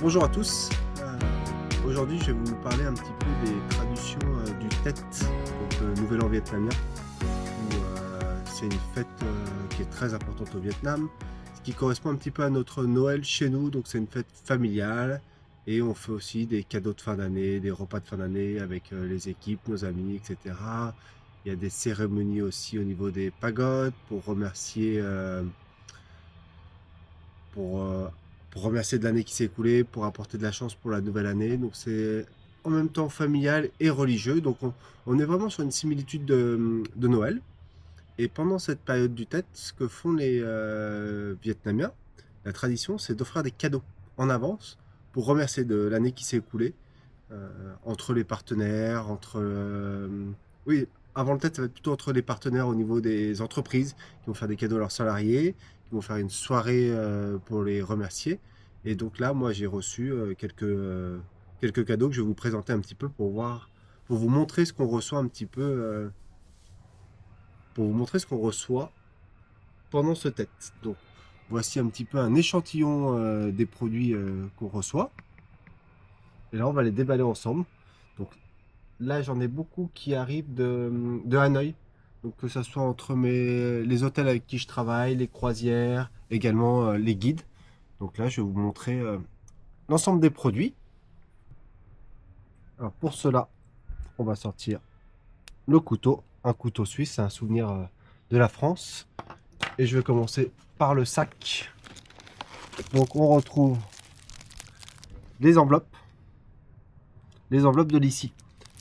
Bonjour à tous. Aujourd'hui, je vais vous parler un petit peu des traditions du Tet, donc le Nouvel An vietnamien, où c'est une fête qui est très importante au Vietnam, ce qui correspond un petit peu à notre Noël chez nous. Donc c'est une fête familiale et on fait aussi des cadeaux de fin d'année, des repas de fin d'année avec les équipes, nos amis, etc. Il y a des cérémonies aussi au niveau des pagodes pour remercier pour, euh, pour remercier de l'année qui s'est écoulée, pour apporter de la chance pour la nouvelle année. Donc c'est en même temps familial et religieux. Donc on est vraiment sur une similitude de Noël. Et pendant cette période du Tet, ce que font les Vietnamiens, la tradition, c'est d'offrir des cadeaux en avance pour remercier de l'année qui s'est écoulée entre les partenaires, oui, avant le Tet, ça va être plutôt entre les partenaires au niveau des entreprises qui vont faire des cadeaux à leurs salariés, qui vont faire une soirée pour les remercier. Et donc là, moi, j'ai reçu quelques cadeaux que je vais vous présenter un petit peu pour voir, pour vous montrer ce qu'on reçoit un petit peu, pour vous montrer ce qu'on reçoit pendant ce Tet. Donc, voici un petit peu un échantillon des produits qu'on reçoit. Et là, on va les déballer ensemble. Donc, là, j'en ai beaucoup qui arrivent de Hanoï. Donc, que ce soit entre les hôtels avec qui je travaille, les croisières, également les guides. Donc là, je vais vous montrer l'ensemble des produits. Alors, pour cela, on va sortir le couteau. Un couteau suisse, c'est un souvenir de la France. Et je vais commencer par le sac. Donc, on retrouve les enveloppes de l'ici.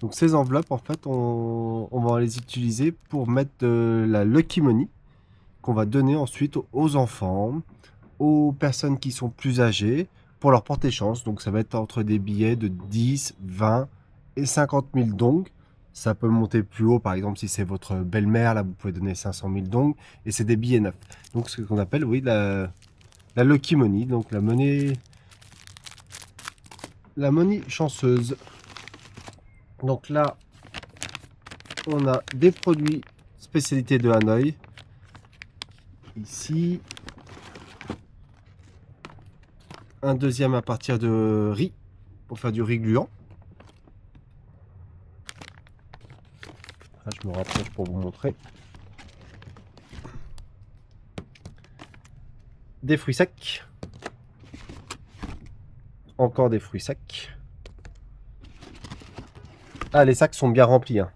Donc ces enveloppes, en fait, on va les utiliser pour mettre de la Lucky Money qu'on va donner ensuite aux enfants, aux personnes qui sont plus âgées, pour leur porter chance. Donc ça va être entre des billets de 10, 20 et 50 000 dong. Ça peut monter plus haut, par exemple, si c'est votre belle-mère, là, vous pouvez donner 500 000 dong, et c'est des billets neufs. Donc ce qu'on appelle, oui, la Lucky Money, donc la monnaie chanceuse. Donc là, on a des produits spécialités de Hanoï. Ici, un deuxième à partir de riz, pour faire du riz gluant. Là, je me rapproche pour vous montrer. Des fruits secs. Encore des fruits secs. Ah, les sacs sont bien remplis, hein.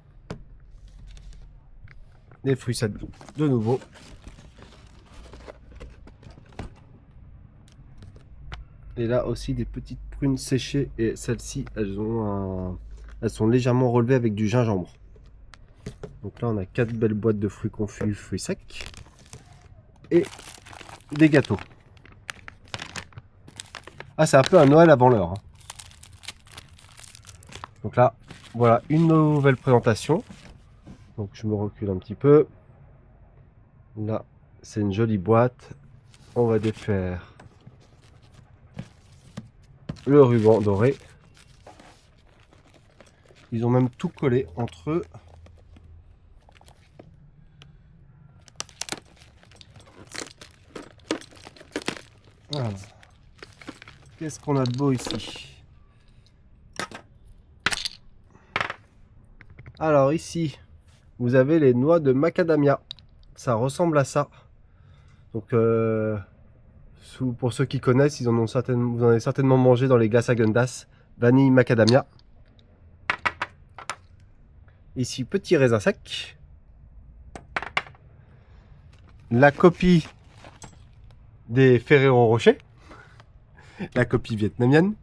Des fruits secs de nouveau. Et là aussi des petites prunes séchées. Et celles-ci, elles sont légèrement relevées avec du gingembre. Donc là, on a 4 belles boîtes de fruits confits, fruits secs. Et des gâteaux. Ah, c'est un peu un Noël avant l'heure, hein. Donc là, voilà une nouvelle présentation. Donc je me recule un petit peu. Là, c'est une jolie boîte. On va défaire le ruban doré. Ils ont même tout collé entre eux. Voilà. Qu'est-ce qu'on a de beau ici? Alors ici, vous avez les noix de macadamia. Ça ressemble à ça. Donc pour ceux qui connaissent, vous en avez certainement mangé dans les glaces Häagen-Dazs. Vanille macadamia. Ici, petit raisin sec. La copie des Ferrero Rocher. La copie vietnamienne.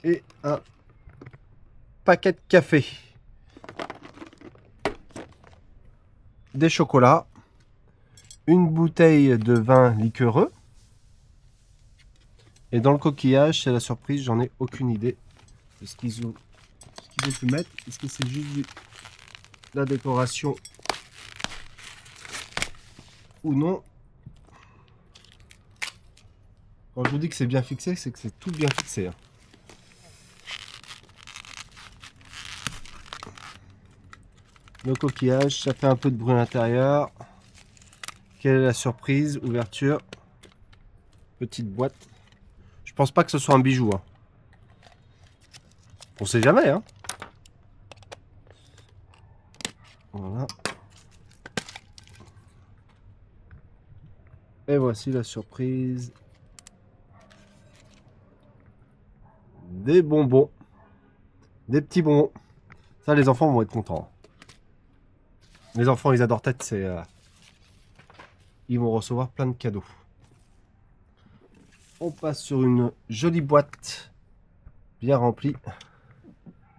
Et un paquet de café. Des chocolats. Une bouteille de vin liquoreux. Et dans le coquillage, c'est la surprise, j'en ai aucune idée de ce qu'ils ont pu mettre. Est-ce que c'est juste la décoration ou non? Quand je vous dis que c'est bien fixé, c'est que c'est tout bien fixé, hein. Le coquillage, ça fait un peu de bruit à l'intérieur. Quelle est la surprise? Ouverture. Petite boîte. Je pense pas que ce soit un bijou. Hein. On sait jamais. Hein. Voilà. Et voici la surprise. Des bonbons. Des petits bonbons. Ça, les enfants vont être contents. Les enfants, ils adorent tête. Ils vont recevoir plein de cadeaux. On passe sur une jolie boîte. Bien remplie.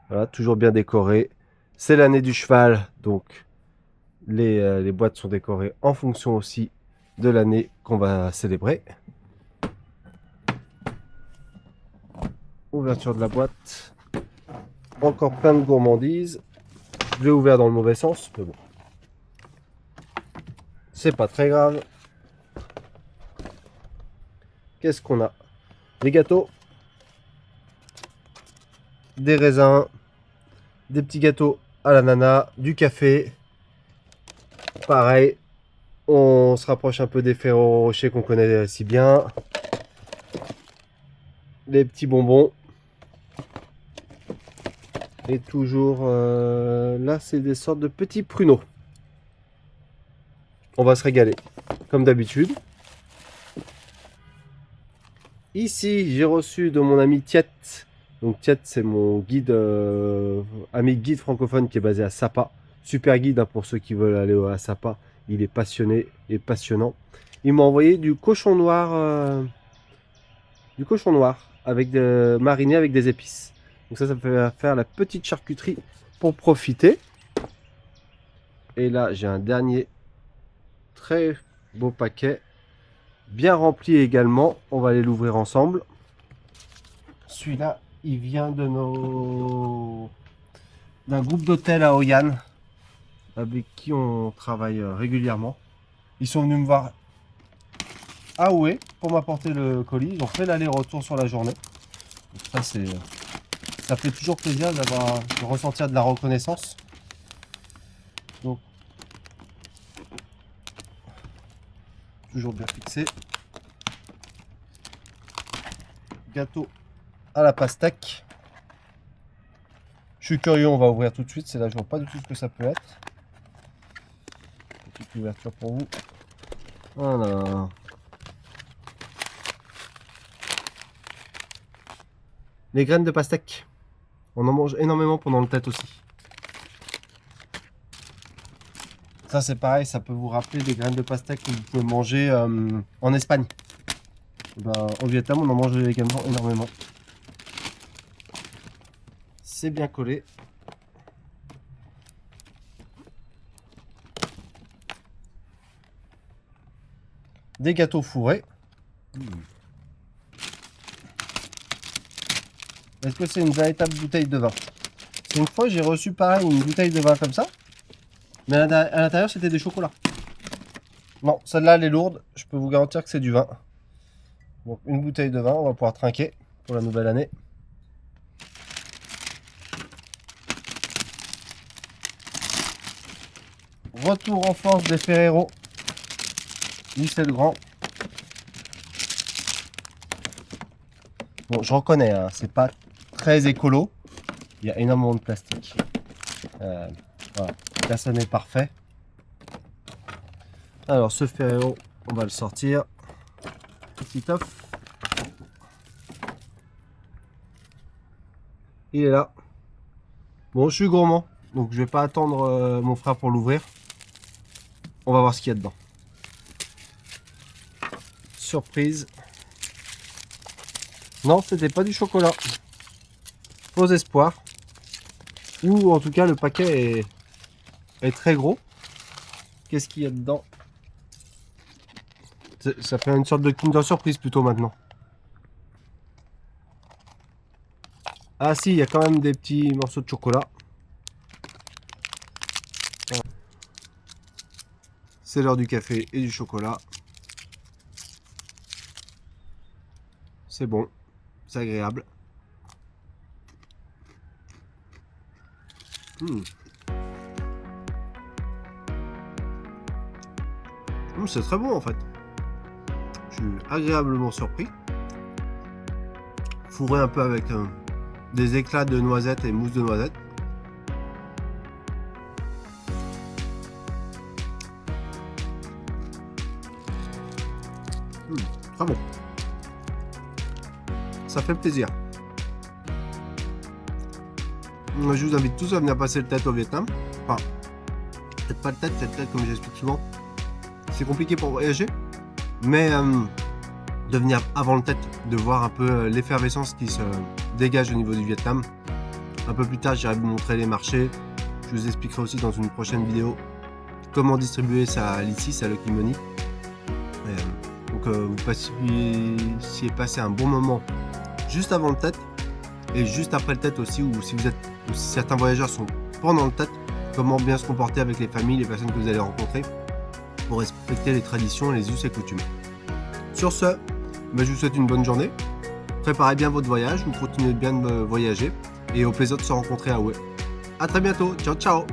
Voilà, toujours bien décorée. C'est l'année du cheval. Donc, les boîtes sont décorées en fonction aussi de l'année qu'on va célébrer. Ouverture de la boîte. Encore plein de gourmandises. Je l'ai ouvert dans le mauvais sens, mais bon. C'est pas très grave. Qu'est-ce qu'on a? Des gâteaux. Des raisins. Des petits gâteaux à l'ananas. Du café. Pareil. On se rapproche un peu des Ferrero Rocher qu'on connaît si bien. Les petits bonbons. Et toujours là, c'est des sortes de petits pruneaux. On va se régaler, comme d'habitude. Ici, j'ai reçu de mon ami Tiet. Donc Tiet, c'est mon guide, ami guide francophone qui est basé à Sapa. Super guide hein, pour ceux qui veulent aller à Sapa. Il est passionné et passionnant. Il m'a envoyé du cochon noir avec mariné avec des épices. Donc ça me fait faire la petite charcuterie pour profiter. Et là, j'ai un dernier très beau paquet, bien rempli également. On va aller l'ouvrir ensemble. Celui-là, il vient de d'un groupe d'hôtels à Hauyan, avec qui on travaille régulièrement. Ils sont venus me voir à Oué pour m'apporter le colis. Ils ont fait l'aller-retour sur la journée. Donc ça fait toujours plaisir de ressentir de la reconnaissance. Donc, toujours bien fixé. Gâteau à la pastèque. Je suis curieux, on va ouvrir tout de suite. C'est là, je vois pas du tout ce que ça peut être. Petite ouverture pour vous. Voilà. Les graines de pastèque. On en mange énormément pendant le tête aussi. Ça c'est pareil, ça peut vous rappeler des graines de pastèque que vous pouvez manger en Espagne. Ben, au Vietnam, on en mange également énormément. C'est bien collé. Des gâteaux fourrés. Est-ce que c'est une véritable bouteille de vin? C'est une fois j'ai reçu pareil une bouteille de vin comme ça. Mais à l'intérieur c'était des chocolats. Non, celle-là elle est lourde. Je peux vous garantir que c'est du vin. Donc une bouteille de vin, on va pouvoir trinquer pour la nouvelle année. Retour en force des Ferrero. Michel Grand. Bon, je reconnais, hein, c'est pas très écolo. Il y a énormément de plastique. Voilà, personne n'est parfait. Alors ce Ferrero, on va le sortir. Petit offre. Il est là. Bon, je suis gourmand, donc je vais pas attendre mon frère pour l'ouvrir. On va voir ce qu'il y a dedans. Surprise. Non, c'était pas du chocolat. Faux espoir. Ou en tout cas, le paquet est très gros. Qu'est-ce qu'il y a dedans? Ça fait une sorte de Kinder Surprise plutôt maintenant. Ah si, il y a quand même des petits morceaux de chocolat. C'est l'heure du café et du chocolat. C'est bon, c'est agréable. C'est très bon en fait. Je suis agréablement surpris. Fourré un peu avec des éclats de noisettes et mousse de noisettes. Très bon. Ça fait plaisir. Je vous invite tous à venir passer le tête au Vietnam. Enfin, peut-être pas le tête, c'est le tête comme j'explique souvent. C'est compliqué pour voyager, mais de venir avant le tête, de voir un peu l'effervescence qui se dégage au niveau du Vietnam. Un peu plus tard, j'irai vous montrer les marchés. Je vous expliquerai aussi dans une prochaine vidéo comment distribuer sa Litchi, sa Lucky Money. Donc vous puissiez passer un bon moment juste avant le tête et juste après le tête aussi, ou si certains voyageurs sont pendant le tête, comment bien se comporter avec les familles, les personnes que vous allez rencontrer pour respecter les traditions, les us et coutumes. Sur ce, je vous souhaite une bonne journée. Préparez bien votre voyage, vous continuez bien de voyager et au plaisir de se rencontrer à Hue. A très bientôt, ciao ciao.